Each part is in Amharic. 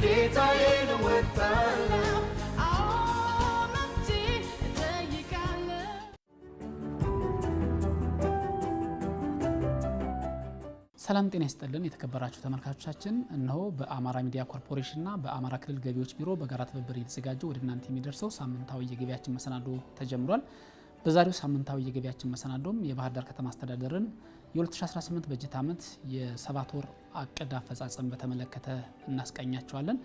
ግዴታዬን እወጣለሁ። ሰላም ጤና ይስጥልን የተከበራችሁ ተመልካቾቻችን፣ እነሆ በአማራ ሚዲያ ኮርፖሬሽንና በአማራ ክልል ገቢዎች ቢሮ በጋራ ትብብር እየተዘጋጀ ወደ እናንተ የሚደርሰው ሳምንታዊ የገቢያችን መሰናዶ ተጀምሯል። በዛሬው ሳምንታዊ የገቢያችን መሰናዶም የባህር ዳር ከተማ አስተዳደርን የ2018 በጀት ዓመት የ7 ወር እቅድ አፈጻጸም በተመለከተ እናስቃኛቸዋለን።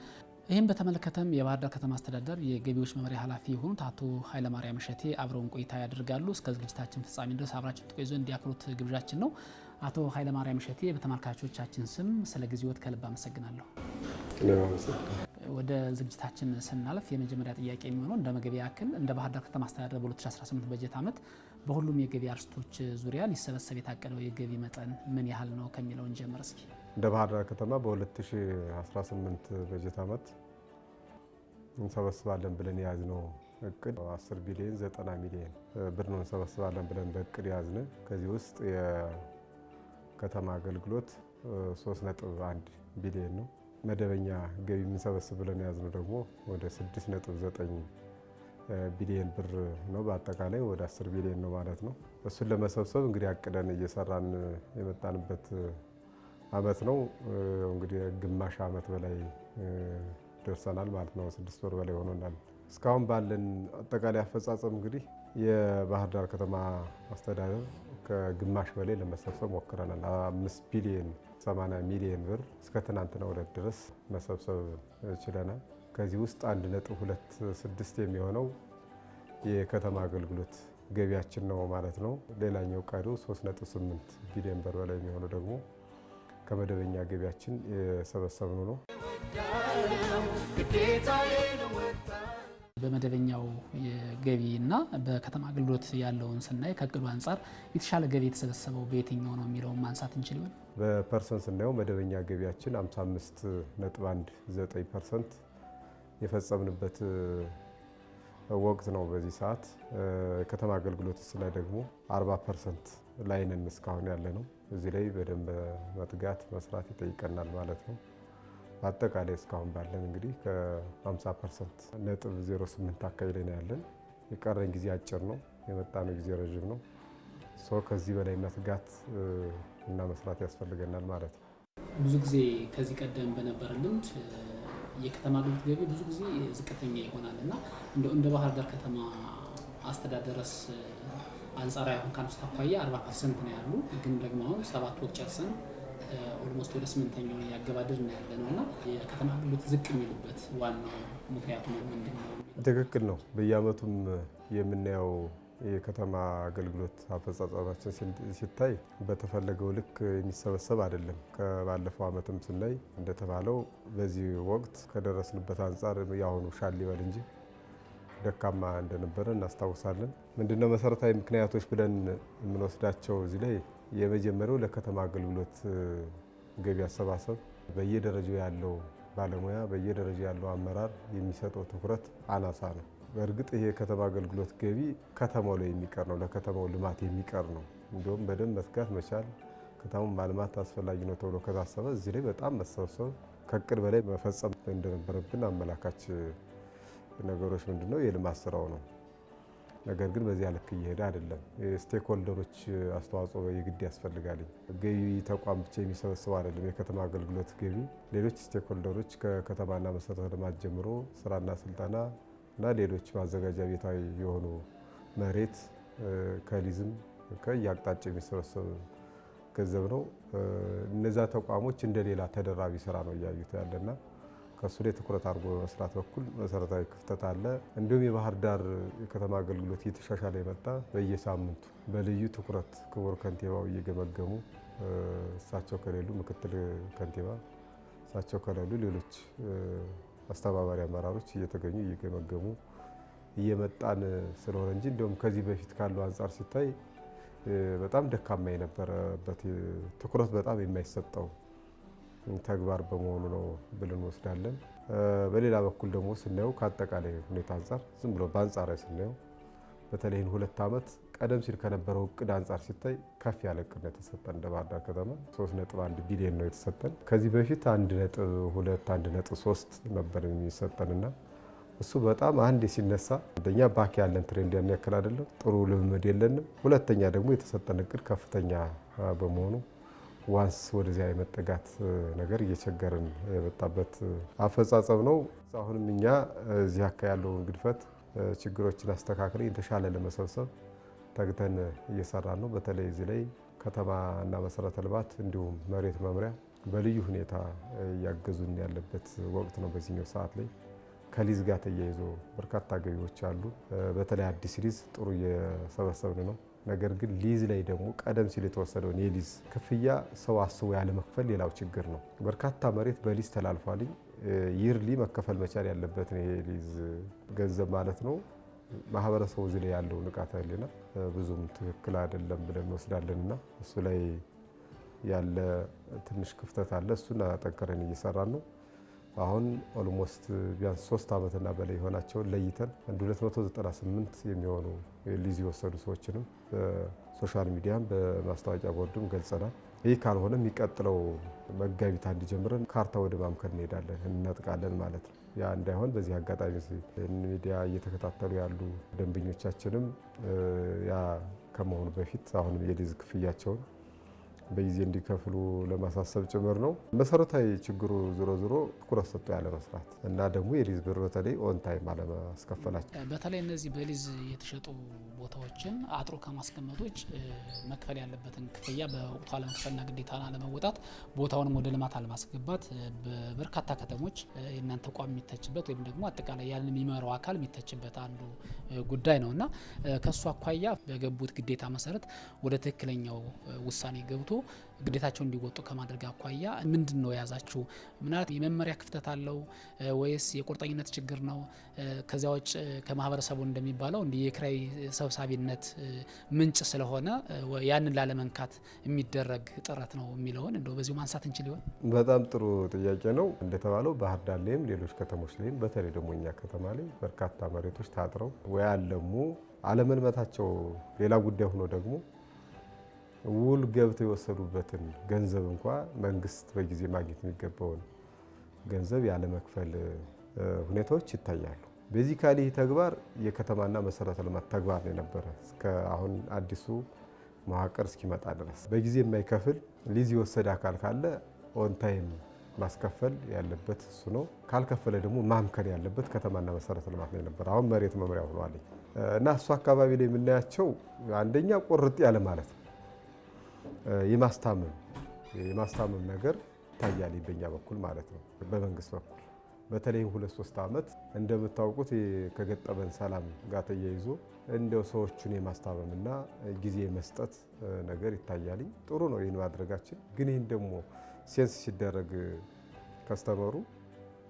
ይህም በተመለከተም የባህር ዳር ከተማ አስተዳደር የገቢዎች መምሪያ ኃላፊ የሆኑት አቶ ኃይለማርያም እሸቴ አብረውን ቆይታ ያደርጋሉ። እስከ ዝግጅታችን ፍጻሜ ድረስ አብራችሁን ትቆዩ ዘንድ የአክብሮት ግብዣችን ነው። አቶ ኃይለማርያም እሸቴ በተመልካቾቻችን ስም ስለ ጊዜዎት ከልብ አመሰግናለሁ። ወደ ዝግጅታችን ስናልፍ የመጀመሪያ ጥያቄ የሚሆነው እንደ መገቢያ ያክል እንደ ባህር ዳር ከተማ አስተዳደር በ2018 በጀት ዓመት በሁሉም የገቢ አርስቶች ዙሪያ ሊሰበሰብ የታቀደው የገቢ መጠን ምን ያህል ነው ከሚለውን ጀምር እስኪ። እንደ ባህር ዳር ከተማ በ2018 በጀት ዓመት እንሰበስባለን ብለን የያዝነው እቅድ 10 ቢሊዮን 90 ሚሊዮን ብር ነው እንሰበስባለን ብለን በእቅድ ያዝነ። ከዚህ ውስጥ የከተማ አገልግሎት 3.1 ቢሊዮን ነው። መደበኛ ገቢ የምንሰበስብ ብለን ያዝነው ደግሞ ወደ 6.9 ቢሊዮን ብር ነው። በአጠቃላይ ወደ 10 ቢሊዮን ነው ማለት ነው። እሱን ለመሰብሰብ እንግዲህ አቅደን እየሰራን የመጣንበት አመት ነው። እንግዲህ ግማሽ አመት በላይ ደርሰናል ማለት ነው። 6 ወር በላይ ሆኖናል። እስካሁን ባለን አጠቃላይ አፈጻጸም እንግዲህ የባህር ዳር ከተማ አስተዳደር ከግማሽ በላይ ለመሰብሰብ ሞክረናል። 5 ቢሊዮን 80 ሚሊዮን ብር እስከ ትናንትናው ዕለት ድረስ መሰብሰብ ችለናል። ከዚህ ውስጥ 1.26 የሚሆነው የከተማ አገልግሎት ገቢያችን ነው ማለት ነው። ሌላኛው ቀሪው 3.8 ቢሊዮን ብር በላይ የሚሆነው ደግሞ ከመደበኛ ገቢያችን የሰበሰብነው ነው። በመደበኛው ገቢ እና በከተማ አገልግሎት ያለውን ስናይ ከእቅዱ አንጻር የተሻለ ገቢ የተሰበሰበው በየትኛው ነው የሚለውን ማንሳት እንችል ይሆን? በፐርሰንት ስናየው መደበኛ ገቢያችን 55.19% የፈጸምንበት ወቅት ነው በዚህ ሰዓት። ከተማ አገልግሎት ላይ ደግሞ 40% ላይ ነን እስካሁን ያለ ነው። እዚህ ላይ በደንብ መትጋት መስራት ይጠይቀናል ማለት ነው። አጠቃላይ እስካሁን ባለን እንግዲህ ከ50%.08 አካባቢ ላይ ያለን። የቀረን ጊዜ አጭር ነው፣ የመጣነው ጊዜ ረዥም ነው። ከዚህ በላይ መትጋት እና መስራት ያስፈልገናል ማለት ነው። ብዙ ጊዜ ከዚህ ቀደም በነበረ ልምድ የከተማ አገልግሎት ገቢ ብዙ ጊዜ ዝቅተኛ ይሆናል እና እንደ ባህር ዳር ከተማ አስተዳደርስ አንጻራዊ አሁን ካነሱት አኳያ 40% ነው ያሉ፣ ግን ደግሞ አሁን 7 ወር ጨርሰን ኦልሞስት ወደ 8ኛው ያገባደድ ነው ያለ ነው እና የከተማ አገልግሎት ዝቅ የሚልበት ዋናው ምክንያቱ ምንድን ነው? ትክክል ነው። በየአመቱም የምናየው የከተማ አገልግሎት አፈጻጸማችን ሲታይ በተፈለገው ልክ የሚሰበሰብ አይደለም። ከባለፈው አመትም ስናይ እንደተባለው በዚህ ወቅት ከደረስንበት አንጻር ያሁኑ ሻል ይበል እንጂ ደካማ እንደነበረ እናስታውሳለን። ምንድነው መሰረታዊ ምክንያቶች ብለን የምንወስዳቸው እዚህ ላይ የመጀመሪያው ለከተማ አገልግሎት ገቢ አሰባሰብ በየደረጃው ያለው ባለሙያ በየደረጃው ያለው አመራር የሚሰጠው ትኩረት አናሳ ነው። በእርግጥ ይሄ የከተማ አገልግሎት ገቢ ከተማው ላይ የሚቀር ነው፣ ለከተማው ልማት የሚቀር ነው። እንዲሁም በደንብ መትጋት መቻል፣ ከተማውን ማልማት አስፈላጊ ነው ተብሎ ከታሰበ እዚህ ላይ በጣም መሰብሰብ ከእቅድ በላይ መፈጸም እንደነበረብን አመላካች ነገሮች ምንድነው የልማት ስራው ነው። ነገር ግን በዚያ ልክ እየሄደ አይደለም። የስቴክሆልደሮች አስተዋጽኦ የግድ ያስፈልጋል። ገቢ ተቋም ብቻ የሚሰበስበው አይደለም የከተማ አገልግሎት ገቢ። ሌሎች ስቴክሆልደሮች ከከተማና መሰረተ ልማት ጀምሮ ስራና ስልጠና እና ሌሎች ማዘጋጃ ቤታዊ የሆኑ መሬት ከሊዝም ከየአቅጣጫ የሚሰበሰብ ገንዘብ ነው። እነዛ ተቋሞች እንደሌላ ተደራቢ ስራ ነው እያዩት ያለና ከሱ ላይ ትኩረት አድርጎ በመስራት በኩል መሰረታዊ ክፍተት አለ። እንዲሁም የባህር ዳር የከተማ አገልግሎት እየተሻሻለ የመጣ በየሳምንቱ በልዩ ትኩረት ክቡር ከንቲባው እየገመገሙ እሳቸው ከሌሉ ምክትል ከንቲባ፣ እሳቸው ከሌሉ ሌሎች አስተባባሪ አመራሮች እየተገኙ እየገመገሙ እየመጣን ስለሆነ እንጂ እንዲሁም ከዚህ በፊት ካለው አንጻር ሲታይ በጣም ደካማ የነበረበት ትኩረት በጣም የማይሰጠው ተግባር በመሆኑ ነው ብለን ወስዳለን። በሌላ በኩል ደግሞ ስናየው ከአጠቃላይ ሁኔታ አንጻር ዝም ብሎ በአንጻራዊ ስናየው በተለይን 2 ዓመት ቀደም ሲል ከነበረው እቅድ አንጻር ሲታይ ከፍ ያለ እቅድ ነው የተሰጠን። እንደ ባህር ዳር ከተማ 3.1 ቢሊዮን ነው የተሰጠን። ከዚህ በፊት 1.2 1.3 ነበር የሚሰጠንና እሱ በጣም አንድ ሲነሳ አንደኛ ባክ ያለን ትሬንድ ያን ያክል አይደለም፣ ጥሩ ልምምድ የለንም። ሁለተኛ ደግሞ የተሰጠን እቅድ ከፍተኛ በመሆኑ ዋንስ ወደዚያ የመጠጋት ነገር እየቸገረን የመጣበት አፈጻጸም ነው። አሁንም እኛ እዚህ አካባቢ ያለውን ግድፈት ችግሮችን አስተካክለን የተሻለ ለመሰብሰብ ተግተን እየሰራን ነው። በተለይ እዚህ ላይ ከተማና መሰረተ ልማት እንዲሁም መሬት መምሪያ በልዩ ሁኔታ እያገዙን ያለበት ወቅት ነው። በዚህኛው ሰዓት ላይ ከሊዝ ጋር ተያይዞ በርካታ ገቢዎች አሉ። በተለይ አዲስ ሊዝ ጥሩ እየሰበሰብን ነው። ነገር ግን ሊዝ ላይ ደግሞ ቀደም ሲል የተወሰደውን የሊዝ ክፍያ ሰው አስቦ ያለ መክፈል ሌላው ችግር ነው። በርካታ መሬት በሊዝ ተላልፏል። ይርሊ መከፈል መቻል ያለበት ነው የሊዝ ገንዘብ ማለት ነው። ማህበረሰቡ እዚህ ላይ ያለው ንቃተ ህሊና ብዙም ትክክል አይደለም ብለን እንወስዳለንና እሱ ላይ ያለ ትንሽ ክፍተት አለ። እሱን አጠንክረን እየሰራን ነው። አሁን ኦልሞስት ቢያንስ 3 ዓመትና በላይ የሆናቸውን ለይተን 298 የሚሆኑ ሊዝ የወሰዱ ሰዎችንም በሶሻል ሚዲያም በማስታወቂያ ቦርድም ገልጸናል። ይህ ካልሆነ የሚቀጥለው መጋቢት አንድ ጀምረን ካርታ ወደ ማምከን እንሄዳለን፣ እንነጥቃለን ማለት ነው። ያ እንዳይሆን በዚህ አጋጣሚ ሚዲያ እየተከታተሉ ያሉ ደንበኞቻችንም ያ ከመሆኑ በፊት አሁንም የሊዝ ክፍያቸውን በጊዜ እንዲከፍሉ ለማሳሰብ ጭምር ነው። መሰረታዊ ችግሩ ዞሮ ትኩረት ሰጥቶ ያለ መስራት እና ደግሞ የሊዝ ብር በተለይ ኦን ታይም አለማስከፈላቸው። በተለይ እነዚህ በሊዝ የተሸጡ ቦታዎችን አጥሮ ከማስቀመጥ ውጭ መክፈል ያለበትን ክፍያ በወቅቱ አለመክፈልና ግዴታን አለመወጣት፣ ቦታውንም ወደ ልማት አለማስገባት በበርካታ ከተሞች የእናንተ ተቋም የሚተችበት ወይም ደግሞ አጠቃላይ ያንን የሚመራው አካል የሚተችበት አንዱ ጉዳይ ነው እና ከሱ አኳያ በገቡት ግዴታ መሰረት ወደ ትክክለኛው ውሳኔ ገብቶ ግዴታቸው እንዲወጡ ከማድረግ አኳያ ምንድን ነው የያዛችሁ? ምናልባት የመመሪያ ክፍተት አለው ወይስ የቁርጠኝነት ችግር ነው? ከዚያ ውጭ ከማህበረሰቡ እንደሚባለው እንዲህ የኪራይ ሰብሳቢነት ምንጭ ስለሆነ ያንን ላለመንካት የሚደረግ ጥረት ነው የሚለውን እንደው በዚሁ ማንሳት እንችል ይሆን? በጣም ጥሩ ጥያቄ ነው። እንደተባለው ባህር ዳር ላይም ሌሎች ከተሞች ላይም በተለይ ደግሞ እኛ ከተማ ላይ በርካታ መሬቶች ታጥረው ወይ አለሙ አለመልመታቸው ሌላ ጉዳይ ሆኖ ደግሞ ውል ገብተው የወሰዱበትን ገንዘብ እንኳ መንግስት በጊዜ ማግኘት የሚገባውን ገንዘብ ያለ መክፈል ሁኔታዎች ይታያሉ። ቤዚካሊ ይህ ተግባር የከተማና መሰረተ ልማት ተግባር ነው የነበረ እስከ አሁን አዲሱ መዋቅር እስኪመጣ ድረስ። በጊዜ የማይከፍል ሊዝ የወሰደ አካል ካለ ኦን ታይም ማስከፈል ያለበት እሱ ነው። ካልከፈለ ደግሞ ማምከን ያለበት ከተማና መሰረተ ልማት ነው የነበረ። አሁን መሬት መምሪያ ሆኗል እና እሱ አካባቢ ላይ የምናያቸው አንደኛ ቁርጥ ያለ ማለት ነው የማስታመም ነገር ይታያል በእኛ በኩል ማለት ነው። በመንግስት በኩል በተለይ 2-3 ዓመት እንደምታውቁት ከገጠመን ሰላም ጋር ተያይዞ እንደው ሰዎቹን የማስታመምና ጊዜ መስጠት ነገር ይታያል። ጥሩ ነው ይህን ማድረጋችን። ግን ይህን ደግሞ ሴንስ ሲደረግ ከስተመሩ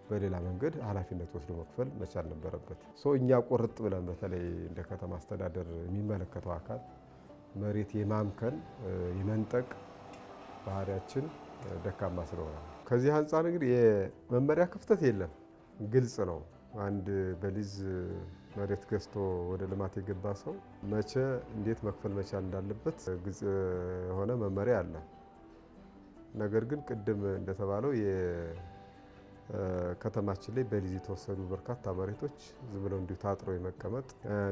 በሌላ መንገድ ኃላፊነት ወስዶ መክፈል መቻል ነበረበት። እኛ ቁርጥ ብለን በተለይ እንደ ከተማ አስተዳደር የሚመለከተው አካል መሬት የማምከን የመንጠቅ ባህሪያችን ደካማ ስለሆነ ከዚህ አንጻር እንግዲህ የመመሪያ ክፍተት የለም፣ ግልጽ ነው። አንድ በሊዝ መሬት ገዝቶ ወደ ልማት የገባ ሰው መቼ እንዴት መክፈል መቻል እንዳለበት ግልጽ የሆነ መመሪያ አለ። ነገር ግን ቅድም እንደተባለው ከተማችን ላይ በሊዝ የተወሰዱ በርካታ መሬቶች ዝም ብለው እንዲሁ ታጥሮ የመቀመጥ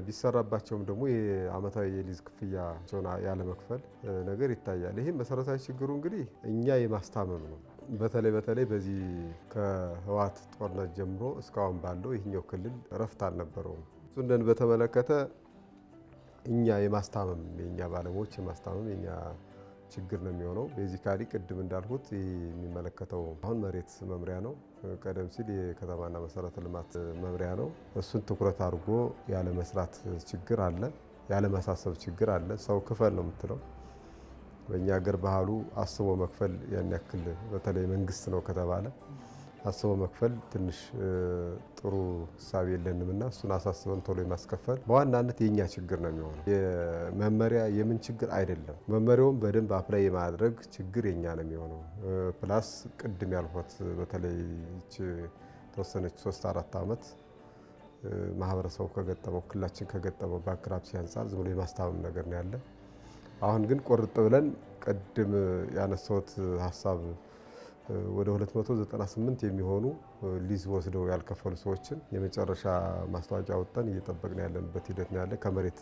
ቢሰራባቸውም ደግሞ የአመታዊ የሊዝ ክፍያቸውን ያለመክፈል ነገር ይታያል። ይህም መሰረታዊ ችግሩ እንግዲህ እኛ የማስታመም ነው። በተለይ በዚህ ከህወሓት ጦርነት ጀምሮ እስካሁን ባለው ይህኛው ክልል እረፍት አልነበረውም። እሱን በተመለከተ እኛ የማስታመም የኛ ባለሙያዎች የማስታመም የኛ ችግር ነው የሚሆነው። ቤዚካሊ ቅድም እንዳልኩት የሚመለከተው አሁን መሬት መምሪያ ነው። ቀደም ሲል የከተማና መሰረተ ልማት መምሪያ ነው። እሱን ትኩረት አድርጎ ያለ መስራት ችግር አለ፣ ያለ መሳሰብ ችግር አለ። ሰው ክፈል ነው የምትለው። በእኛ ሀገር ባህሉ አስቦ መክፈል ያን ያክል በተለይ መንግስት ነው ከተባለ አስቦ መክፈል ትንሽ ጥሩ ሀሳብ የለንም እና እሱን አሳስበን ቶሎ የማስከፈል በዋናነት የኛ ችግር ነው የሚሆነው። የመመሪያ የምን ችግር አይደለም። መመሪያውን በደንብ አፕላይ የማድረግ ችግር የኛ ነው የሚሆነው። ፕላስ ቅድም ያልኩት በተለይ ተወሰነች 3-4 ዓመት ማህበረሰቡ ከገጠመው ክልላችን ከገጠመው ባንክራፕሲ አንፃር ዝም ብሎ የማስታመም ነገር ነው ያለ። አሁን ግን ቆርጥ ብለን ቅድም ያነሳሁት ሀሳብ ወደ 298 የሚሆኑ ሊዝ ወስደው ያልከፈሉ ሰዎችን የመጨረሻ ማስታወቂያ ወጥተን እየጠበቅን ያለንበት ሂደት ነው ያለ። ከመሬት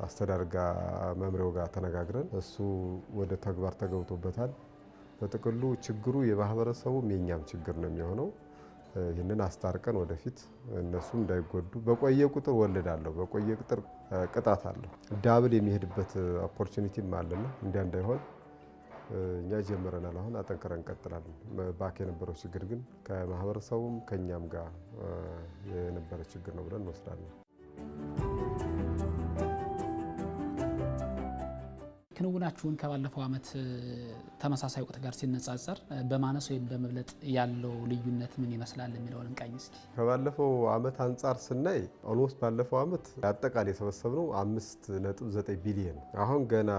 አስተዳደር ጋር መምሪያው ጋር ተነጋግረን እሱ ወደ ተግባር ተገብቶበታል። በጥቅሉ ችግሩ የማህበረሰቡም የኛም ችግር ነው የሚሆነው። ይህንን አስታርቀን ወደፊት እነሱም እንዳይጎዱ በቆየ ቁጥር ወለድ አለው፣ በቆየ ቁጥር ቅጣት አለው። ዳብል የሚሄድበት ኦፖርቹኒቲም አለና እንዲያ እንዳይሆን እኛ ጀምረናል። አሁን አጠንክረን እንቀጥላለን። ባክ የነበረው ችግር ግን ከማህበረሰቡም ከኛም ጋር የነበረ ችግር ነው ብለን እንወስዳለን። ክንውናችሁን ከባለፈው ዓመት ተመሳሳይ ወቅት ጋር ሲነጻጸር በማነስ ወይም በመብለጥ ያለው ልዩነት ምን ይመስላል የሚለውን እንቃኝ እስኪ። ከባለፈው ዓመት አንጻር ስናይ ኦልሞስት ባለፈው ዓመት አጠቃላይ የሰበሰብነው 5.9 ቢሊዮን፣ አሁን ገና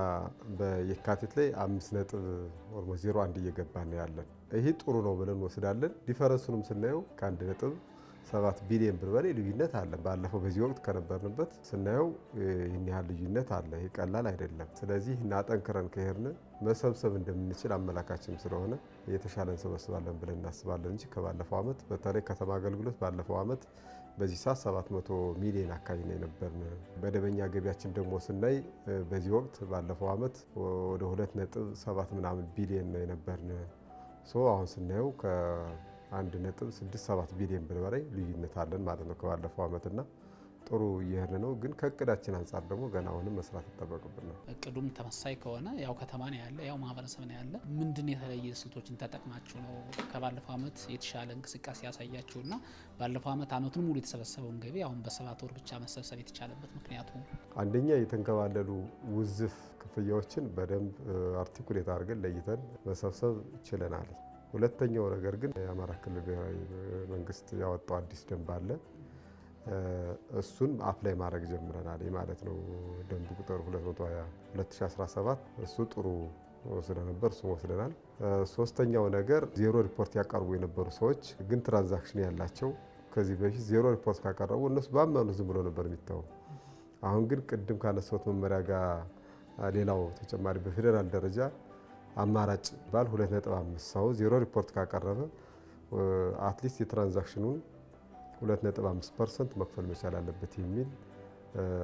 በየካቲት ላይ 5.01 እየገባን ያለን። ይሄ ጥሩ ነው ብለን እንወስዳለን። ዲፈረንሱንም ስናየው ከ1.7 ቢሊዮን ብር በላይ ልዩነት አለ። ባለፈው በዚህ ወቅት ከነበርንበት ስናየው ይህን ያህል ልዩነት አለ። ይህ ቀላል አይደለም። ስለዚህ እናጠንክረን ከሄድን መሰብሰብ እንደምንችል አመላካችም ስለሆነ የተሻለ እንሰበስባለን ብለን እናስባለን እንጂ ከባለፈው ዓመት በተለይ ከተማ አገልግሎት ባለፈው ዓመት በዚህ ሰዓት 700 ሚሊዮን አካባቢ ነው የነበርን። መደበኛ ገቢያችን ደግሞ ስናይ በዚህ ወቅት ባለፈው ዓመት ወደ 2.7 ምናምን ቢሊዮን ነው የነበርን። አሁን ስናየው ከ1.67 ቢሊዮን ብር በላይ ልዩነት አለን ማለት ነው ከባለፈው ዓመትና ጥሩ እየሄድን ነው። ግን ከእቅዳችን አንጻር ደግሞ ገና አሁንም መስራት ይጠበቅብን ነው። እቅዱም ተመሳሳይ ከሆነ ያው ከተማ ነው ያለ፣ ያው ማህበረሰብ ነው ያለ። ምንድን የተለየ ስልቶችን ተጠቅማችሁ ነው ከባለፈው ዓመት የተሻለ እንቅስቃሴ ያሳያችሁና ባለፈው ዓመት አመቱን ሙሉ የተሰበሰበውን ገቢ አሁን በ7 ወር ብቻ መሰብሰብ የተቻለበት ምክንያቱ? አንደኛ የተንከባለሉ ውዝፍ ክፍያዎችን በደንብ አርቲኩሌት አድርገን ለይተን መሰብሰብ ችለናል። ሁለተኛው ነገር ግን የአማራ ክልል ብሔራዊ መንግስት ያወጣው አዲስ ደንብ አለ። እሱን አፕላይ ማድረግ ጀምረናል ማለት ነው። ደንብ ቁጥር 220/2017 እሱ ጥሩ ስለነበር እሱ ወስደናል። ሶስተኛው ነገር ዜሮ ሪፖርት ያቀርቡ የነበሩ ሰዎች ግን ትራንዛክሽን ያላቸው ከዚህ በፊት ዜሮ ሪፖርት ካቀረቡ እነሱ ባመኑ ዝም ብሎ ነበር የሚታወው። አሁን ግን ቅድም ካነሳሁት መመሪያ ጋር ሌላው ተጨማሪ በፌዴራል ደረጃ አማራጭ ባል 2.5 ሰው ዜሮ ሪፖርት ካቀረበ አትሊስት የትራንዛክሽኑን 2.5% መክፈል መቻል አለበት የሚል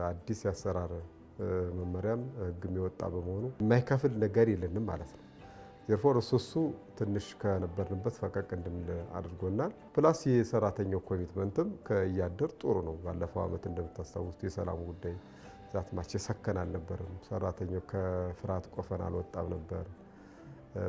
አዲስ ያሰራር መመሪያም ህግም የወጣ በመሆኑ የማይከፍል ነጋዴ የለንም ማለት ነው። ዜርፎር እሱ ትንሽ ከነበርንበት ፈቀቅ እንድንል አድርጎናል። ፕላስ የሰራተኛው ኮሚትመንትም ከእያደር ጥሩ ነው። ባለፈው ዓመት እንደምታስታውሱት የሰላም ጉዳይ ዛት ማች የሰከን አልነበርም። ሰራተኛው ከፍርሃት ቆፈን አልወጣም ነበር።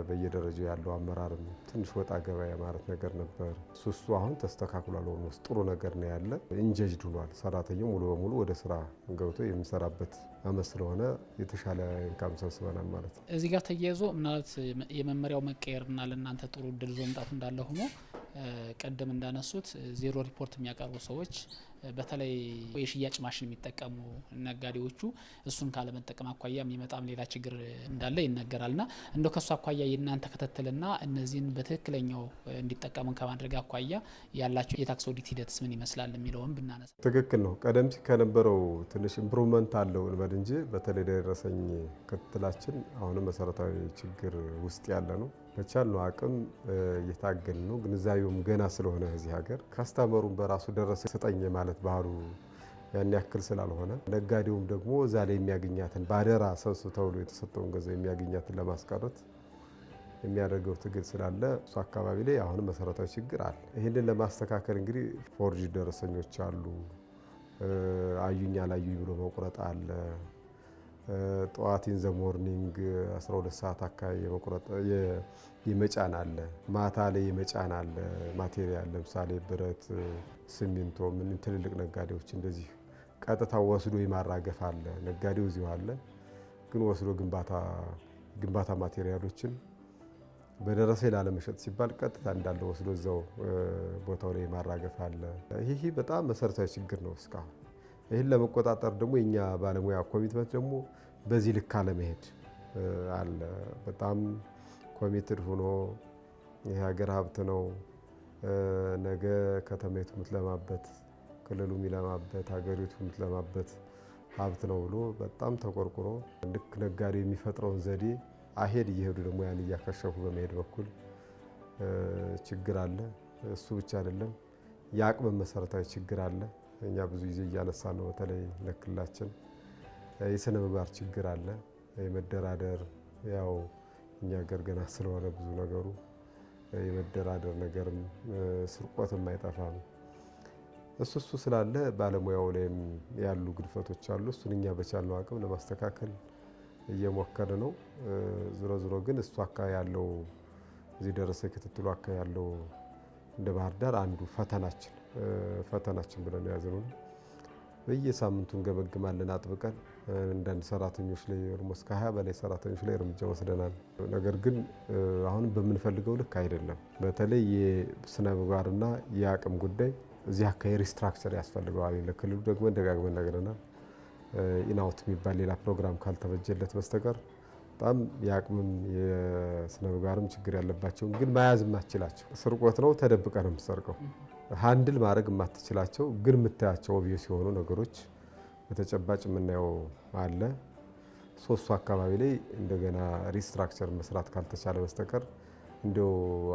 በየደረጃው ያለው አመራርም ትንሽ ወጣ ገበያ ማለት ነገር ነበር። እሱ አሁን ተስተካክሏል። ሆኖስ ጥሩ ነገር ነው ያለ። ኢንጀጅድ ሆኗል። ሰራተኛው ሙሉ በሙሉ ወደ ስራ ገብቶ የሚሰራበት አመት ስለሆነ የተሻለ ኢንካም ሰብስበናል ማለት ነው። እዚህ ጋር ተያይዞ ምናልባት የመመሪያው መቀየርና ለእናንተ ጥሩ እድል ይዞ መምጣቱ እንዳለ ሆኖ ቀደም እንዳነሱት ዜሮ ሪፖርት የሚያቀርቡ ሰዎች በተለይ የሽያጭ ማሽን የሚጠቀሙ ነጋዴዎቹ እሱን ካለመጠቀም አኳያ የሚመጣም ሌላ ችግር እንዳለ ይነገራልና እንደው ከሱ አኳያ የእናንተ ክትትልና እነዚህን በትክክለኛው እንዲጠቀሙ ከማድረግ አኳያ ያላቸው የታክስ ኦዲት ሂደትስ ምን ይመስላል የሚለውን ብናነሳ። ትክክል ነው። ቀደም ሲል ከነበረው ትንሽ ኢምፕሩቭመንት አለው እንበል እንጂ በተለይ ደረሰኝ ክትትላችን አሁንም መሰረታዊ ችግር ውስጥ ያለ ነው። በቻልነው አቅም እየታገልን ነው። ግንዛቤውም ገና ስለሆነ እዚህ ሀገር ካስተመሩን በራሱ ደረሰ ስጠኝ ማለት ባህሉ ያን ያክል ስላልሆነ ነጋዴውም ደግሞ እዛ ላይ የሚያገኛትን ባደራ ሰብስብ ተብሎ የተሰጠውን ገንዘብ የሚያገኛትን ለማስቀረት የሚያደርገው ትግል ስላለ እሱ አካባቢ ላይ አሁንም መሰረታዊ ችግር አለ። ይህንን ለማስተካከል እንግዲህ ፎርጅ ደረሰኞች አሉ። አዩኝ አላዩኝ ብሎ መቁረጥ አለ። ጠዋት ኢን ዘ ሞርኒንግ 12 ሰዓት አካባቢ የመቁረጥ የመጫን አለ። ማታ ላይ የመጫን አለ። ማቴሪያል ለምሳሌ ብረት፣ ሲሚንቶ ምን ትልልቅ ነጋዴዎች እንደዚህ ቀጥታ ወስዶ የማራገፍ አለ። ነጋዴው እዚሁ አለ፣ ግን ወስዶ ግንባታ ማቴሪያሎችን በደረሰኝ ላለመሸጥ ሲባል ቀጥታ እንዳለ ወስዶ እዛው ቦታው ላይ የማራገፍ አለ። ይህ በጣም መሰረታዊ ችግር ነው እስካሁን። ይህን ለመቆጣጠር ደግሞ የኛ ባለሙያ ኮሚትመንት ደግሞ በዚህ ልክ አለመሄድ አለ። በጣም ኮሚትድ ሆኖ ይህ ሀገር ሀብት ነው፣ ነገ ከተማይቱ የምትለማበት ክልሉ የሚለማበት ሀገሪቱ የምትለማበት ሀብት ነው ብሎ በጣም ተቆርቁሮ ልክ ነጋዴ የሚፈጥረውን ዘዴ አሄድ እየሄዱ ደግሞ ያን እያከሸፉ በመሄድ በኩል ችግር አለ። እሱ ብቻ አይደለም፣ የአቅም መሰረታዊ ችግር አለ። እኛ ብዙ ጊዜ እያነሳ ነው። በተለይ ለክልላችን የስነ ምግባር ችግር አለ። የመደራደር ያው እኛ ሀገር ገና ስለሆነ ብዙ ነገሩ የመደራደር ነገርም ስርቆትም አይጠፋም። እሱ ስላለ ባለሙያው ላይም ያሉ ግድፈቶች አሉ። እሱን እኛ በቻልነው አቅም ለማስተካከል እየሞከረ ነው። ዝሮ ግን እሱ አካባቢ ያለው እዚህ ደረሰ ክትትሉ አካባቢ ያለው እንደ ባህር ዳር አንዱ ፈተናችን ብለን ያዝነው። በየሳምንቱ እንገመግማለን አጥብቀን። አንዳንድ ሰራተኞች ላይ ኦልሞስት ከ20 በላይ ሰራተኞች ላይ እርምጃ ወስደናል። ነገር ግን አሁንም በምንፈልገው ልክ አይደለም። በተለይ የስነ ምግባርና የአቅም ጉዳይ እዚህ አካባቢ ሪስትራክቸር ያስፈልገዋል። ለክልሉ ደግሞ ደጋግመን ነግረናል። ኢናውት የሚባል ሌላ ፕሮግራም ካልተበጀለት በስተቀር በጣም የአቅምም የስነ ምግባርም ችግር ያለባቸው ግን መያዝ የማትችላቸው ስርቆት ነው፣ ተደብቀ ነው የምትሰርቀው። ሃንድል ማድረግ የማትችላቸው ግን የምታያቸው ኦብቪየስ የሆኑ ነገሮች በተጨባጭ የምናየው አለ። ሶስቱ አካባቢ ላይ እንደገና ሪስትራክቸር መስራት ካልተቻለ በስተቀር እንደው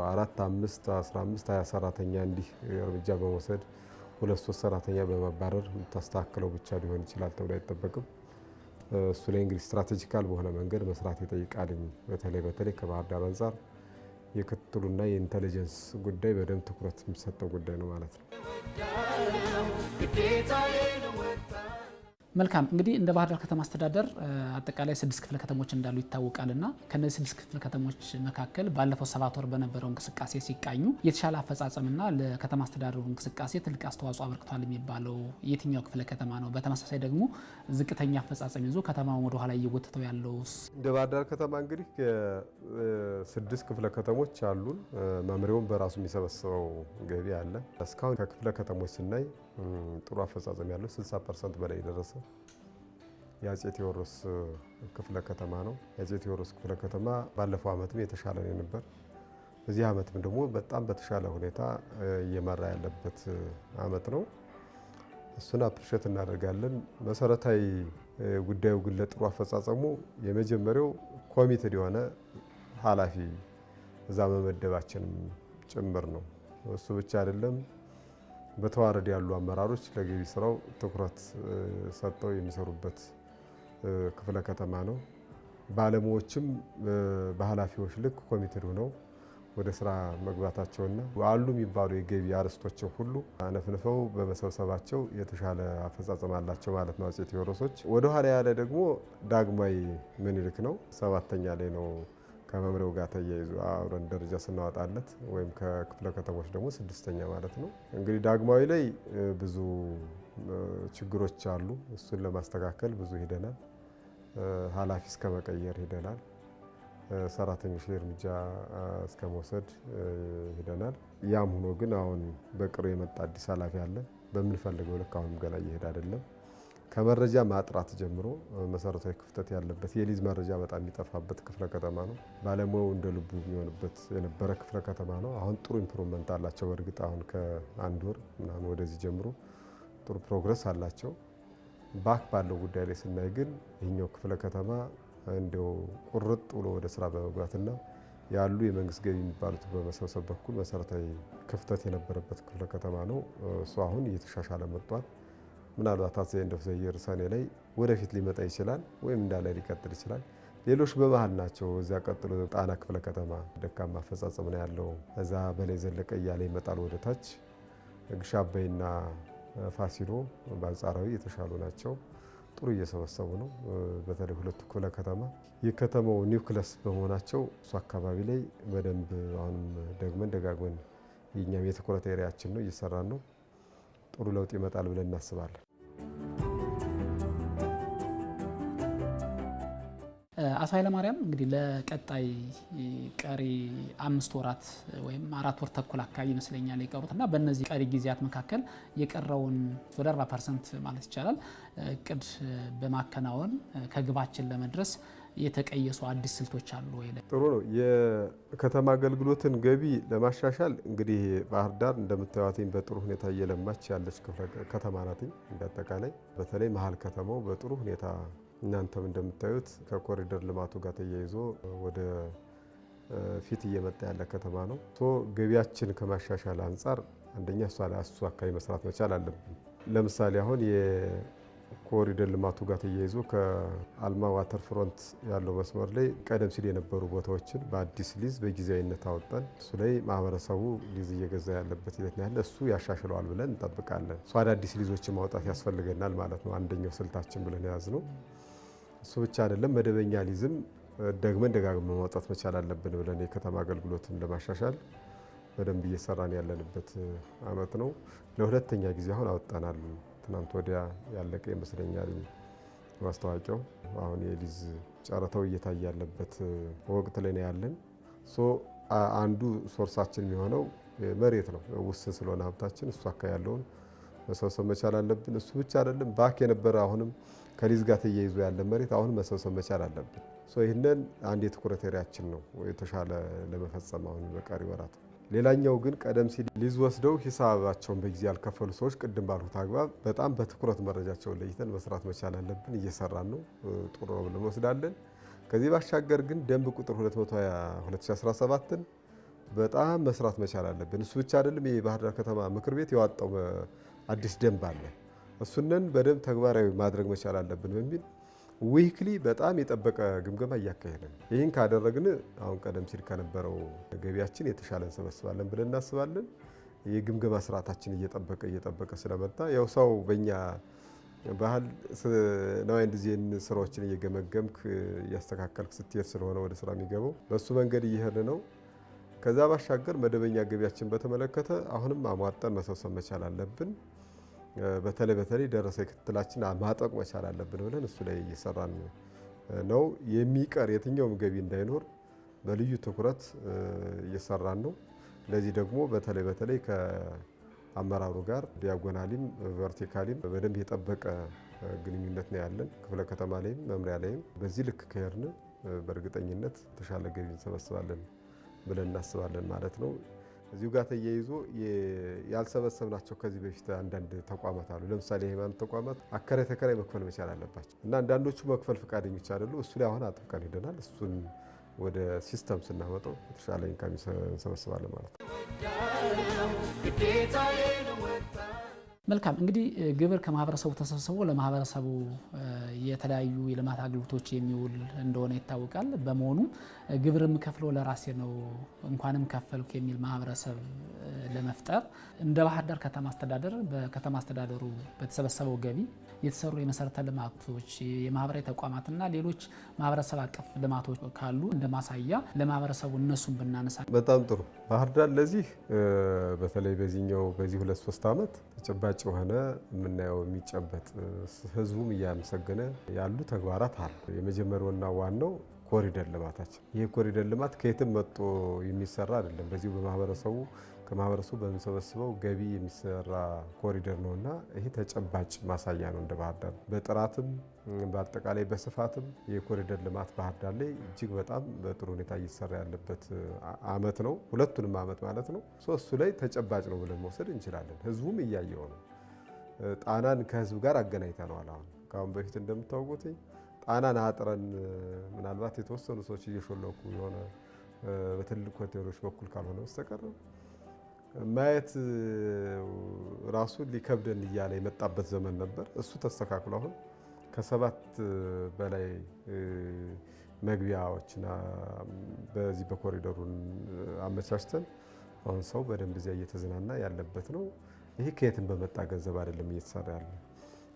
4፣ 5፣ 15፣ 20 ሰራተኛ እንዲህ እርምጃ በመውሰድ 2-3 ሰራተኛ በማባረር የምታስተካክለው ብቻ ሊሆን ይችላል ተብሎ አይጠበቅም። እሱ ላይ እንግዲህ ስትራቴጂካል በሆነ መንገድ መስራት ይጠይቃል። በተለይ ከባህር ዳር አንጻር የክትትሉና የኢንተለጀንስ ጉዳይ በደንብ ትኩረት የሚሰጠው ጉዳይ ነው ማለት ነው። መልካም እንግዲህ እንደ ባህር ዳር ከተማ አስተዳደር አጠቃላይ 6 ክፍለ ከተሞች እንዳሉ ይታወቃልና ከነዚህ 6 ክፍለ ከተሞች መካከል ባለፈው 7 ወር በነበረው እንቅስቃሴ ሲቃኙ የተሻለ አፈጻጸምና ለከተማ አስተዳደሩ እንቅስቃሴ ትልቅ አስተዋጽኦ አበርክቷል የሚባለው የትኛው ክፍለ ከተማ ነው? በተመሳሳይ ደግሞ ዝቅተኛ አፈጻጸም ይዞ ከተማውን ወደ ኋላ እየጎተተው ያለውስ? እንደ ባህር ዳር ከተማ እንግዲህ 6 ክፍለ ከተሞች አሉን። መምሪያውን በራሱ የሚሰበስበው ገቢ አለ። እስካሁን ከክፍለ ከተሞች ስናይ ጥሩ አፈጻጸም ያለው 60% በላይ የደረሰ የአፄ ቴዎድሮስ ክፍለ ከተማ ነው። የአፄ ቴዎድሮስ ክፍለ ከተማ ባለፈው ዓመትም የተሻለ ነበር። በዚህ ዓመትም ደግሞ በጣም በተሻለ ሁኔታ እየመራ ያለበት ዓመት ነው። እሱን አፕሪሼት እናደርጋለን። መሰረታዊ ጉዳዩ ግን ለጥሩ አፈጻጸሙ የመጀመሪያው ኮሚቴድ የሆነ ኃላፊ እዛ መመደባችንም ጭምር ነው። እሱ ብቻ አይደለም፣ በተዋረድ ያሉ አመራሮች ለገቢ ስራው ትኩረት ሰጥተው የሚሰሩበት ክፍለ ከተማ ነው። ባለሙያዎችም በኃላፊዎች ልክ ኮሚቴድ ሆነው ወደ ስራ መግባታቸውና አሉ የሚባሉ የገቢ አርዕስቶችን ሁሉ አነፍንፈው በመሰብሰባቸው የተሻለ አፈጻጸም አላቸው ማለት ነው። አፄ ቴዎድሮሶች ወደ ኋላ ያለ ደግሞ ዳግማዊ ምኒልክ ነው። 7ኛ ላይ ነው ከመምሪያው ጋር ተያይዞ አብረን ደረጃ ስናወጣለት ወይም ከክፍለ ከተሞች ደግሞ 6ኛ ማለት ነው። እንግዲህ ዳግማዊ ላይ ብዙ ችግሮች አሉ። እሱን ለማስተካከል ብዙ ሄደናል። ኃላፊ እስከ መቀየር ሄደናል። ሰራተኞች ላይ እርምጃ እስከ መውሰድ ሄደናል። ያም ሆኖ ግን አሁን በቅርቡ የመጣ አዲስ ኃላፊ አለ። በምንፈልገው ልክ አሁንም ገና እየሄደ አይደለም። ከመረጃ ማጥራት ጀምሮ መሰረታዊ ክፍተት ያለበት የሊዝ መረጃ በጣም የሚጠፋበት ክፍለ ከተማ ነው። ባለሙያው እንደ ልቡ የሚሆንበት የነበረ ክፍለ ከተማ ነው። አሁን ጥሩ ኢምፕሩቭመንት አላቸው። በእርግጥ አሁን ከ1 ወር ምናምን ወደዚህ ጀምሮ ጥሩ ፕሮግረስ አላቸው። ባክ ባለው ጉዳይ ላይ ስናይ ግን ይህኛው ክፍለ ከተማ እንደው ቁርጥ ብሎ ወደ ስራ በመግባትና ያሉ የመንግስት ገቢ የሚባሉት በመሰብሰብ በኩል መሰረታዊ ክፍተት የነበረበት ክፍለ ከተማ ነው። እሱ አሁን እየተሻሻለ መጥቷል። ምናልባት አት ዘ ኤንድ ኦፍ ዘ ይር ሰኔ ላይ ወደፊት ሊመጣ ይችላል ወይም እንዳለ ሊቀጥል ይችላል። ሌሎች በመሀል ናቸው። እዚያ ቀጥሎ ጣና ክፍለ ከተማ ደካማ አፈጻጸም ነው ያለው። እዛ በላይ ዘለቀ እያለ ይመጣል ወደ ታች። ግሽ አባይና ፋሲሎ በአንጻራዊ የተሻሉ ናቸው። ጥሩ እየሰበሰቡ ነው። በተለይ ሁለቱ ክፍለ ከተማ የከተማው ኒውክለስ በመሆናቸው እሱ አካባቢ ላይ በደንብ አሁንም ደጋግመን የኛም የትኩረት ኤሪያችን ነው፣ እየሰራን ነው። ጥሩ ለውጥ ይመጣል ብለን እናስባለን። አቶ ኃይለማርያም እንግዲህ ለቀጣይ ቀሪ 5 ወራት ወይም 4 ወር ተኩል አካባቢ ይመስለኛል የቀሩትና በእነዚህ ቀሪ ጊዜያት መካከል የቀረውን ወደ 40% ማለት ይቻላል እቅድ በማከናወን ከግባችን ለመድረስ የተቀየሱ አዲስ ስልቶች አሉ ወይ? ጥሩ ነው። የከተማ አገልግሎትን ገቢ ለማሻሻል እንግዲህ ባህር ዳር እንደምታዩትኝ በጥሩ ሁኔታ እየለማች ያለች ከተማ ናት። እንዳጠቃላይ በተለይ መሀል ከተማው በጥሩ ሁኔታ እናንተም እንደምታዩት ከኮሪደር ልማቱ ጋር ተያይዞ ወደ ፊት እየመጣ ያለ ከተማ ነው። ገቢያችን ከማሻሻል አንጻር አንደኛ እሱ አካባቢ መስራት መቻል አለብን። ለምሳሌ አሁን የኮሪደር ልማቱ ጋር ተያይዞ ከአልማ ዋተር ፍሮንት ያለው መስመር ላይ ቀደም ሲል የነበሩ ቦታዎችን በአዲስ ሊዝ በጊዜያዊነት አወጣን። እሱ ላይ ማህበረሰቡ ሊዝ እየገዛ ያለበት ሂደት ያለ እሱ ያሻሽለዋል ብለን እንጠብቃለን። አዳዲስ ሊዞችን ማውጣት ያስፈልገናል ማለት ነው። አንደኛው ስልታችን ብለን የያዝነው እሱ ብቻ አይደለም። መደበኛ ሊዝም ደግመን ደጋግመን ማውጣት መቻል አለብን ብለን የከተማ አገልግሎትን ለማሻሻል በደንብ እየሰራን ያለንበት አመት ነው። ለሁለተኛ ጊዜ አሁን አወጣናል። ትናንት ወዲያ ያለቀ ይመስለኛል ማስታወቂያው። አሁን የሊዝ ጨረታው እየታየ ያለበት ወቅት ላይ ነው ያለን። አንዱ ሶርሳችን የሚሆነው መሬት ነው። ውስን ስለሆነ ሀብታችን እሱ አካባቢ ያለውን መሰብሰብ መቻል አለብን። እሱ ብቻ አይደለም፣ ባክ የነበረ አሁንም ከሊዝ ጋር ተያይዞ ያለ መሬት አሁን መሰብሰብ መቻል አለብን። ይህንን አንድ የትኩረት ኤሪያችን ነው የተሻለ ለመፈጸም አሁን በቀሪ ወራት። ሌላኛው ግን ቀደም ሲል ሊዝ ወስደው ሂሳባቸውን በጊዜ ያልከፈሉ ሰዎች ቅድም ባልኩት አግባብ በጣም በትኩረት መረጃቸውን ለይተን መስራት መቻል አለብን። እየሰራን ነው። ጥሩ ነው ብለን እንወስዳለን። ከዚህ ባሻገር ግን ደንብ ቁጥር 220/2017ን በጣም መስራት መቻል አለብን። እሱ ብቻ አይደለም፣ የባህር ዳር ከተማ ምክር ቤት ያወጣው አዲስ ደንብ አለ። እሱንን በደንብ ተግባራዊ ማድረግ መቻል አለብን በሚል ዊክሊ በጣም የጠበቀ ግምገማ እያካሄድን ነው። ይህን ካደረግን አሁን ቀደም ሲል ከነበረው ገቢያችን የተሻለ እንሰበስባለን ብለን እናስባለን። የግምገማ ስርዓታችን እየጠበቀ ስለመጣ ያው ሰው በእኛ ባህል ነዋይ እንደዚህን ስራዎችን እየገመገምክ እያስተካከልክ ስትሄድ ስለሆነ ወደ ስራ የሚገባው በሱ መንገድ እየሄድን ነው። ከዛ ባሻገር መደበኛ ገቢያችን በተመለከተ አሁንም አሟጠን መሰብሰብ መቻል አለብን። በተለይ ደረሰኝ ክትትላችን ማጠቅ መቻል አለብን ብለን እሱ ላይ እየሰራን ነው። የሚቀር የትኛውም ገቢ እንዳይኖር በልዩ ትኩረት እየሰራን ነው። ለዚህ ደግሞ በተለይ ከአመራሩ ጋር ዲያጎናሊም ቨርቲካሊም በደንብ የጠበቀ ግንኙነት ነው ያለን። ክፍለ ከተማ ላይም መምሪያ ላይም በዚህ ልክ ከሄድን በእርግጠኝነት የተሻለ ገቢ እንሰበስባለን ብለን እናስባለን ማለት ነው። እዚሁ ጋር ተያይዞ ያልሰበሰብናቸው ከዚህ በፊት አንዳንድ ተቋማት አሉ። ለምሳሌ የሃይማኖት ተቋማት አከራይ ተከራይ መክፈል መቻል አለባቸው እና አንዳንዶቹ መክፈል ፈቃደኞች አይደሉ። እሱ ላይ አሁን አጥብቀን ሄደናል። እሱን ወደ ሲስተም ስናመጣው የተሻለ ኢንካም እንሰበስባለን ማለት ነው። መልካም እንግዲህ ግብር ከማህበረሰቡ ተሰብስቦ ለማህበረሰቡ የተለያዩ የልማት አገልግሎቶች የሚውል እንደሆነ ይታወቃል። በመሆኑ ግብር የምከፍለው ለራሴ ነው እንኳንም ከፈልኩ የሚል ማህበረሰብ ለመፍጠር እንደ ባህር ዳር ከተማ አስተዳደር በከተማ አስተዳደሩ በተሰበሰበው ገቢ የተሰሩ የመሰረተ ልማቶች፣ የማህበራዊ ተቋማትና ሌሎች ማህበረሰብ አቀፍ ልማቶች ካሉ እንደ ማሳያ ለማህበረሰቡ እነሱን ብናነሳ በጣም ጥሩ። ባህር ዳር ለዚህ በተለይ በዚህ 2-3 ዓመት ተጨባጭ የሆነ የምናየው የሚጨበጥ ህዝቡም እያመሰገነ ያሉ ተግባራት አሉ። የመጀመሪያውና ዋናው ኮሪደር ልማታችን። ይህ ኮሪደር ልማት ከየትም መጥቶ የሚሰራ አይደለም። በዚሁ ከማህበረሰቡ በሚሰበስበው ገቢ የሚሰራ ኮሪደር ነውና ይሄ ተጨባጭ ማሳያ ነው። እንደ ባህር ዳር በጥራትም በአጠቃላይ በስፋትም የኮሪደር ልማት ባህር ዳር ላይ እጅግ በጣም በጥሩ ሁኔታ እየተሰራ ያለበት አመት ነው። ሁለቱንም አመት ማለት ነው። እሱ ላይ ተጨባጭ ነው ብለን መውሰድ እንችላለን። ህዝቡም እያየው ነው። ጣናን ከህዝብ ጋር አገናኝተነዋል። ከአሁን በፊት እንደምታውቁት ጣናን አጥረን ምናልባት የተወሰኑ ሰዎች እየሾለኩ የሆነ በትልቅ ሆቴሎች በኩል ካልሆነ በስተቀር ማየት ራሱ ሊከብደን እያለ የመጣበት ዘመን ነበር። እሱ ተስተካክሎ አሁን ከ7 በላይ መግቢያዎችና በዚህ በኮሪደሩን አመቻችተን አሁን ሰው በደንብ እዚያ እየተዝናና ያለበት ነው። ይሄ ከየትም በመጣ ገንዘብ አይደለም እየተሰራ ያለ።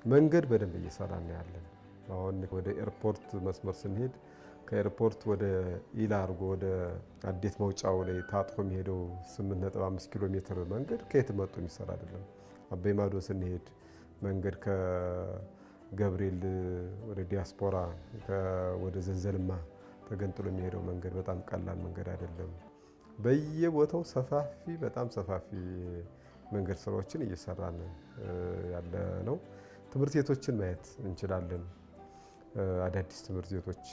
መንገድ በደንብ እየሰራ ነው ያለን። አሁን ወደ ኤርፖርት መስመር ስንሄድ ከኤርፖርት ወደ ኢላ አርጎ ወደ አዴት መውጫው ላይ ታጥፎ የሚሄደው 8.5 ኪሎ ሜትር መንገድ ከየትም መጥቶ የሚሰራ አይደለም። አባይ ማዶ ስንሄድ መንገድ ከገብርኤል ወደ ዲያስፖራ ወደ ዘንዘልማ ተገንጥሎ የሚሄደው መንገድ በጣም ቀላል መንገድ አይደለም። በየቦታው በጣም ሰፋፊ መንገድ ስራዎችን እየሰራን ያለ ነው። ትምህርት ቤቶችን ማየት እንችላለን። አዳዲስ ትምህርት ቤቶች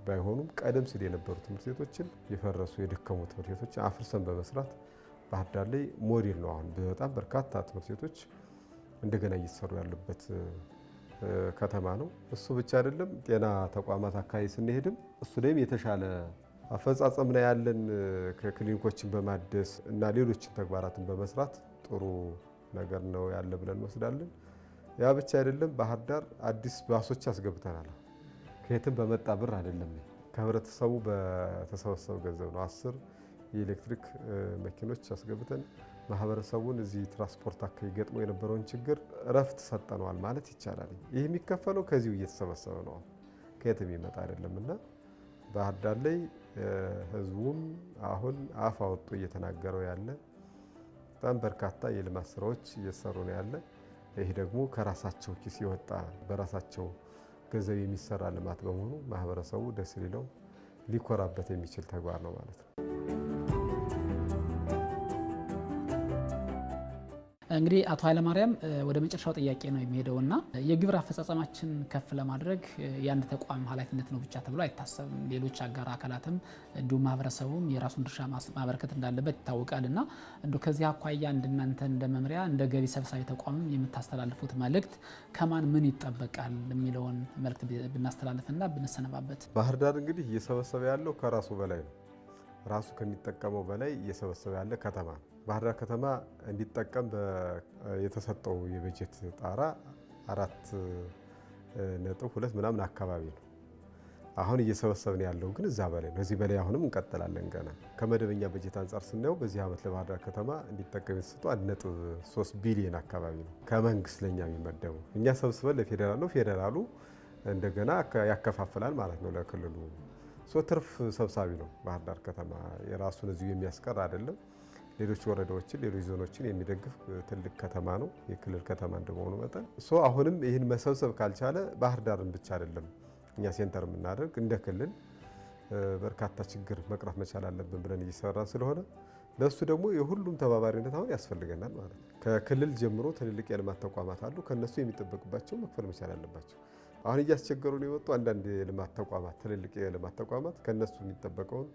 ባይሆኑም ቀደም ሲል የነበሩ ትምህርት ቤቶችን የፈረሱ የደከሙ ትምህርት ቤቶችን አፍርሰን በመስራት ባህር ዳር ላይ ሞዴል ነው። አሁን በጣም በርካታ ትምህርት ቤቶች እንደገና እየተሰሩ ያሉበት ከተማ ነው። እሱ ብቻ አይደለም፣ ጤና ተቋማት አካባቢ ስንሄድም እሱ ላይም የተሻለ አፈጻጸም ነው ያለን። ክሊኒኮችን በማደስ እና ሌሎችን ተግባራትን በመስራት ጥሩ ነገር ነው ያለ ብለን እንወስዳለን። ያ ብቻ አይደለም፣ ባህር ዳር አዲስ ባሶች አስገብተናል። ከየትም በመጣ ብር አይደለም፣ ከህብረተሰቡ በተሰበሰበ ገንዘብ ነው። 10 የኤሌክትሪክ መኪኖች አስገብተን ማህበረሰቡን እዚህ ትራንስፖርት አካባቢ ገጥሞ የነበረውን ችግር እረፍት ሰጠነዋል ማለት ይቻላል። ይህ የሚከፈለው ከዚሁ እየተሰበሰበ ነው፣ ከየትም ይመጣ አይደለምና ባህር ዳር ላይ ህዝቡም አሁን አፍ አወጡ እየተናገረው ያለ በጣም በርካታ የልማት ስራዎች እየተሰሩ ነው ያለ። ይህ ደግሞ ከራሳቸው ኪስ የወጣ በራሳቸው ገንዘብ የሚሰራ ልማት በመሆኑ ማህበረሰቡ ደስ ሊለው ሊኮራበት የሚችል ተግባር ነው ማለት ነው። እንግዲህ አቶ ኃይለማርያም ወደ መጨረሻው ጥያቄ ነው የሚሄደውና የግብር አፈጻጸማችን ከፍ ለማድረግ የአንድ ተቋም ኃላፊነት ነው ብቻ ተብሎ አይታሰብም። ሌሎች አጋር አካላትም እንዲሁም ማህበረሰቡም የራሱን ድርሻ ማበረከት እንዳለበት ይታወቃልና እንደው ከዚህ አኳያ እንደናንተ እንደ መምሪያ እንደ ገቢ ሰብሳቢ ተቋም የምታስተላልፉት መልእክት ከማን ምን ይጠበቃል የሚለውን መልእክት ብናስተላልፍና ብንሰነባበት። ባህር ዳር እንግዲህ እየሰበሰበ ያለው ከራሱ በላይ ነው። ራሱ ከሚጠቀመው በላይ እየሰበሰበ ያለ ከተማ ነው። ባህር ዳር ከተማ እንዲጠቀም የተሰጠው የበጀት ጣራ 4.2 ምናምን አካባቢ ነው። አሁን እየሰበሰብን ያለው ግን እዛ በላይ ነው። እዚህ በላይ አሁንም እንቀጥላለን። ገና ከመደበኛ በጀት አንጻር ስናየው በዚህ ዓመት ለባህር ዳር ከተማ እንዲጠቀም የተሰጠው 1.3 ቢሊዮን አካባቢ ነው ከመንግስት ለኛ የሚመደበው። እኛ ሰብስበን ለፌዴራል ነው፣ ፌዴራሉ እንደገና ያከፋፍላል ማለት ነው ለክልሉ። ትርፍ ሰብሳቢ ነው ባህር ዳር ከተማ። የራሱን እዚሁ የሚያስቀር አይደለም። ሌሎች ወረዳዎችን ሌሎች ዞኖችን የሚደግፍ ትልቅ ከተማ ነው፣ የክልል ከተማ እንደመሆኑ መጠን አሁንም ይህን መሰብሰብ ካልቻለ ባህር ዳርን ብቻ አይደለም እኛ ሴንተር የምናደርግ እንደ ክልል በርካታ ችግር መቅረፍ መቻል አለብን ብለን እየሰራ ስለሆነ ለእሱ ደግሞ የሁሉም ተባባሪነት አሁን ያስፈልገናል ማለት ነው። ከክልል ጀምሮ ትልልቅ የልማት ተቋማት አሉ። ከነሱ የሚጠበቅባቸው መክፈል መቻል አለባቸው። አሁን እያስቸገሩ ነው የመጡ አንዳንድ የልማት ተቋማት፣ ትልልቅ የልማት ተቋማት ከነሱ የሚጠበቀውን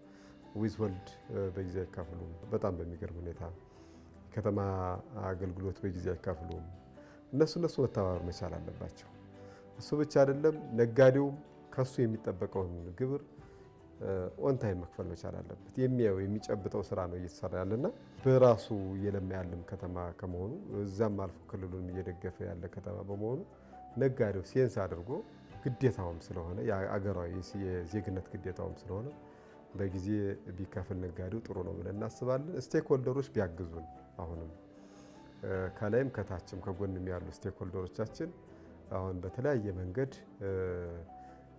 ዊዝ ወልድ በጊዜ አይካፍሉም። በጣም በሚገርም ሁኔታ ከተማ አገልግሎት በጊዜ አይካፍሉም። እነሱ መተባበር መቻል አለባቸው። እሱ ብቻ አይደለም፣ ነጋዴውም ከሱ የሚጠበቀውን ግብር ኦን ታይም መክፈል መቻል አለበት። የሚያየው የሚጨብጠው ስራ ነው እየተሰራ ያለና በራሱ እየለማ ያለም ከተማ ከመሆኑ እዛም አልፎ ክልሉን እየደገፈ ያለ ከተማ በመሆኑ ነጋዴው ሴንስ አድርጎ ግዴታውም ስለሆነ የአገራዊ የዜግነት ግዴታውም ስለሆነ በጊዜ ቢከፍል ነጋዴው ጥሩ ነው ብለን እናስባለን። ስቴክሆልደሮች ቢያግዙን፣ አሁንም ከላይም ከታችም ከጎንም ያሉ ስቴክሆልደሮቻችን አሁን በተለያየ መንገድ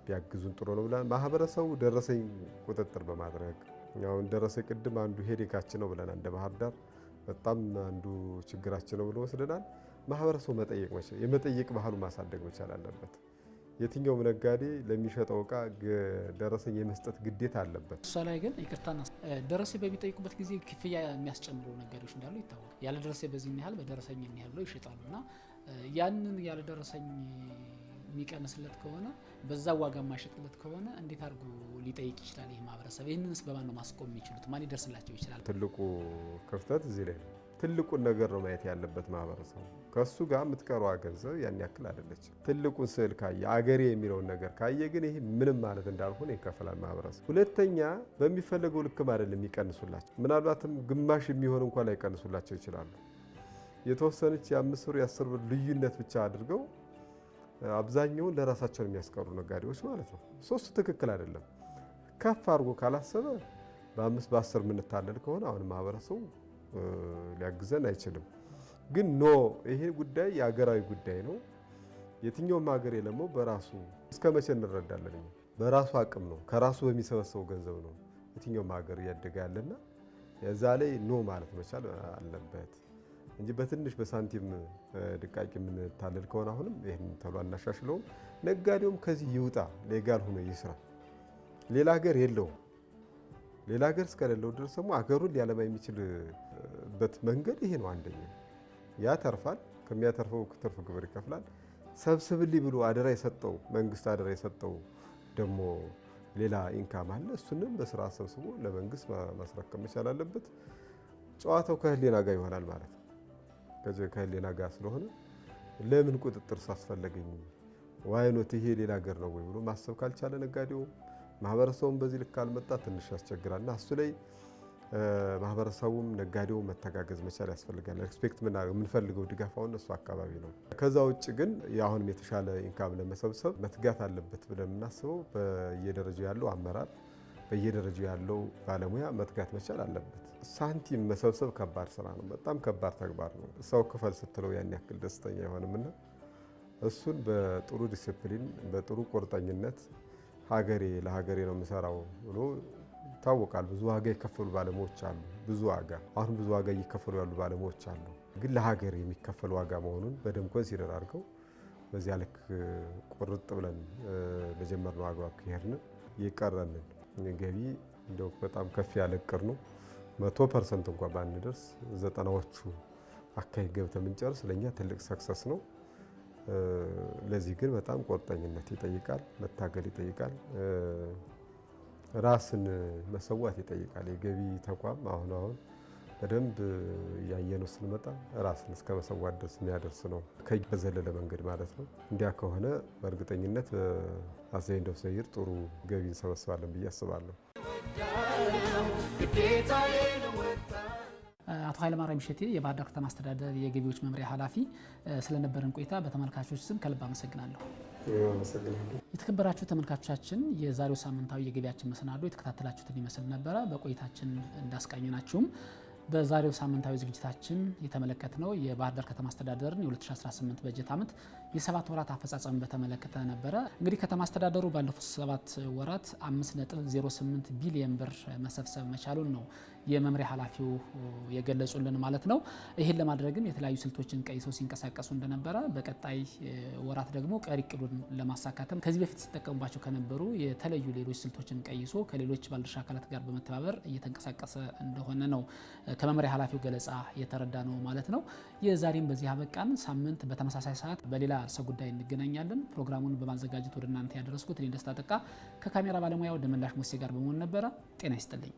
ቢያግዙን ጥሩ ነው ብለን ማህበረሰቡ ደረሰኝ ቁጥጥር በማድረግ አሁን ደረሰኝ ቅድም አንዱ ሄዴካችን ነው ብለናል። እንደ ባህር ዳር በጣም አንዱ ችግራችን ነው ብሎ ወስደናል። ማህበረሰቡ የመጠየቅ ባህሉ ማሳደግ መቻል አለበት። የትኛውም ነጋዴ ለሚሸጠው እቃ ደረሰኝ የመስጠት ግዴታ አለበት። እሷ ላይ ግን ይቅርታና ደረሰኝ በሚጠይቁበት ጊዜ ክፍያ የሚያስጨምሩ ነጋዴዎች እንዳሉ ይታወቃል። ያለ ደረሰኝ በዚህ ያህል በደረሰኝ ያህል ብለው ይሸጣሉ እና ያንን ያለ ደረሰኝ የሚቀንስለት ከሆነ በዛ ዋጋ የማይሸጥለት ከሆነ እንዴት አድርጎ ሊጠይቅ ይችላል ይህ ማህበረሰብ? ይህንንስ በማን ነው ማስቆም የሚችሉት? ማን ይደርስላቸው ይችላል? ትልቁ ክፍተት እዚህ ላይ ነው። ትልቁን ነገር ነው ማየት ያለበት ማህበረሰቡ። ከሱ ጋር የምትቀረዋ ገንዘብ ያን ያክል አይደለችም። ትልቁን ስዕል ካየ አገሬ የሚለውን ነገር ካየ ግን ይሄ ምንም ማለት እንዳልሆነ ይከፈላል ማህበረሰቡ። ሁለተኛ በሚፈለገው ልክም አይደለም የሚቀንሱላቸው። ምናልባትም ግማሽ የሚሆን እንኳን ላይቀንሱላቸው ይችላሉ። የተወሰነች የ5 ብር የ10 ብር ልዩነት ብቻ አድርገው አብዛኛውን ለራሳቸው የሚያስቀሩ ነጋዴዎች ማለት ነው። ሶስቱ ትክክል አይደለም። ከፍ አድርጎ ካላሰበ በ5 በ10 የምንታለል ከሆነ አሁን ማህበረሰቡ ሊያግዘን አይችልም። ግን ይሄ ጉዳይ የሀገራዊ ጉዳይ ነው። የትኛውም ሀገር የለመው በራሱ እስከ መቼ እንረዳለን? በራሱ አቅም ነው፣ ከራሱ በሚሰበሰበው ገንዘብ ነው የትኛውም ሀገር እያደገ ያለና የዛ ላይ ማለት መቻል አለበት እንጂ በትንሽ በሳንቲም ድቃቂ የምንታለል ከሆነ አሁንም ይህን ተብሎ አናሻሽለውም። ነጋዴውም ከዚህ ይውጣ፣ ሌጋል ሆኖ ይስራ። ሌላ ሀገር የለውም። ሌላ ሀገር እስከሌለው ድረስ ደግሞ አገሩን ሊያለማ የሚችልበት መንገድ ይሄ ነው። አንደኛ ያተርፋል፣ ከሚያተርፈው ትርፍ ግብር ይከፍላል። ሰብስብልኝ ብሎ አደራ የሰጠው መንግስት አደራ የሰጠው ደግሞ ሌላ ኢንካም አለ። እሱንም በስራ ሰብስቦ ለመንግስት ማስረከብ መቻል አለበት። ጨዋታው ከህሊና ጋር ይሆናል ማለት ነው። ከህሊና ጋር ስለሆነ ለምን ቁጥጥር ሳስፈለገኝ ዋይኖት ይሄ ሌላ ሀገር ነው ወይ ብሎ ማሰብ ካልቻለ ነጋዴው ማህበረሰቡም በዚህ ልክ አልመጣ ትንሽ ያስቸግራልና እሱ ላይ ማህበረሰቡም ነጋዴው መተጋገዝ መቻል ያስፈልጋል። ኤክስፔክት የምንፈልገው ድጋፍ አሁን እሱ አካባቢ ነው። ከዛ ውጭ ግን የአሁንም የተሻለ ኢንካም ለመሰብሰብ መትጋት አለበት ብለን የምናስበው በየደረጃው ያለው አመራር በየደረጃው ያለው ባለሙያ መትጋት መቻል አለበት። ሳንቲም መሰብሰብ ከባድ ስራ ነው። በጣም ከባድ ተግባር ነው። ሰው ክፈል ስትለው ያን ያክል ደስተኛ አይሆንምና እሱን በጥሩ ዲሲፕሊን በጥሩ ቁርጠኝነት ሀገሬ ለሀገሬ ነው የምሰራው ብሎ ታወቃል። ብዙ ዋጋ የከፈሉ ባለሙያዎች አሉ። ብዙ ዋጋ እየከፈሉ ያሉ ባለሙያዎች አሉ። ግን ለሀገር የሚከፈል ዋጋ መሆኑን በደንብ ኮንሲደር አድርገው በዚያ ልክ ቁርጥ ብለን በጀመርነው አግባብ ከሄድን የቀረንን ገቢ እንደው በጣም ከፍ ያለ እቅድ ነው። 100% እንኳን ባንደርስ 90ዎቹ አካባቢ ገብተን ብንጨርስ ለኛ ትልቅ ሰክሰስ ነው። ለዚህ ግን በጣም ቁርጠኝነት ይጠይቃል፣ መታገል ይጠይቃል፣ ራስን መሰዋት ይጠይቃል። የገቢ ተቋም አሁን በደንብ ያየነው ስንመጣ ራስን እስከ መሰዋት ድረስ የሚያደርስ ነው፣ በዘለለ መንገድ ማለት ነው። እንዲያ ከሆነ በእርግጠኝነት አዘይንደው ሰይር ጥሩ ገቢ እንሰበስባለን ብዬ አስባለሁ። አቶ ኃይለማርያም እሸቴ የባህር ዳር ከተማ አስተዳደር የገቢዎች መምሪያ ኃላፊ፣ ስለነበረን ቆይታ በተመልካቾች ስም ከልብ አመሰግናለሁ። የተከበራችሁ ተመልካቾቻችን የዛሬው ሳምንታዊ የገቢያችን መሰናዶ የተከታተላችሁትን ይመስል ነበረ። በቆይታችን እንዳስቃኘናችሁም በዛሬው ሳምንታዊ ዝግጅታችን የተመለከትነው የባህር ዳር ከተማ አስተዳደርን የ2018 በጀት ዓመት የ7 ወራት አፈጻጸም በተመለከተ ነበረ። እንግዲህ ከተማ አስተዳደሩ ባለፉት 7 ወራት 5.08 ቢሊዮን ብር መሰብሰብ መቻሉን ነው የመምሪያ ኃላፊው የገለጹልን ማለት ነው። ይህን ለማድረግም የተለያዩ ስልቶችን ቀይሰው ሲንቀሳቀሱ እንደነበረ፣ በቀጣይ ወራት ደግሞ ቀሪ እቅዱን ለማሳካትም ከዚህ በፊት ሲጠቀሙባቸው ከነበሩ የተለዩ ሌሎች ስልቶችን ቀይሶ ከሌሎች ባለድርሻ አካላት ጋር በመተባበር እየተንቀሳቀሰ እንደሆነ ነው ከመምሪያ ኃላፊው ገለጻ የተረዳ ነው ማለት ነው። የዛሬም በዚህ አበቃን። ሳምንት በተመሳሳይ ሰዓት በሌላ ርዕሰ ጉዳይ እንገናኛለን። ፕሮግራሙን በማዘጋጀት ወደ እናንተ ያደረስኩት እኔ ደስታ ጠቃ ከካሜራ ባለሙያው ደመላሽ ሙሴ ጋር በመሆን ነበረ። ጤና ይስጥልኝ።